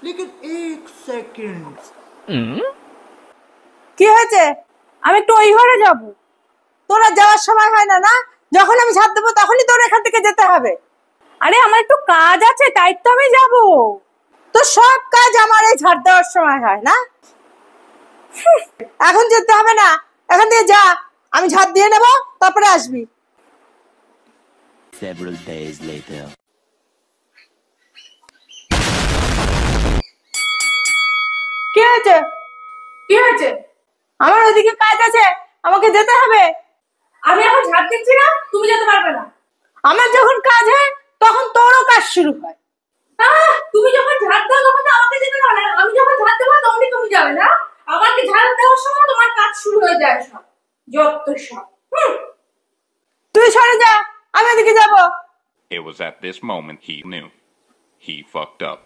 लेकिन एक सेकंड কি হয়েছে? আমি একটু ওই ঘরে যাব। তোরা যাওয়ার সময় হয় না না? যখন আমি ঝাড় দেবো তখনই তোর এখান থেকে যেতে হবে। আরে আমার একটু কাজ আছে, তাই তো আমি যাব। তো সব কাজ আমার এই ঝাড় দেওয়ার সময় হয় না? এখন যেতে হবে না, এখান থেকে যা, আমি ঝাড় দিয়ে নেব, তারপরে আসবি। Several days later. কি হয়েছে? কি হয়েছে? আমার ওইদিকে কাজ আছে, আমাকে যেতে হবে। আমি এখন ঝাড় দিচ্ছি না, তুমি যেতে পারবে না। আমার যখন কাজ হয় তখন তোরও কাজ শুরু হয়। তুমি যখন ঝাড় দাও তখন তো আমাকে যেতে হবে না, আমি যখন ঝাড় দেবো তখনই তুমি যাবে না? আমাকে ঝাড় দেওয়ার সময় তোমার কাজ শুরু হয়ে যায় সব, যত সব। তুই সরে যা, আমি ওদিকে যাব। It was at this moment he knew. He fucked up.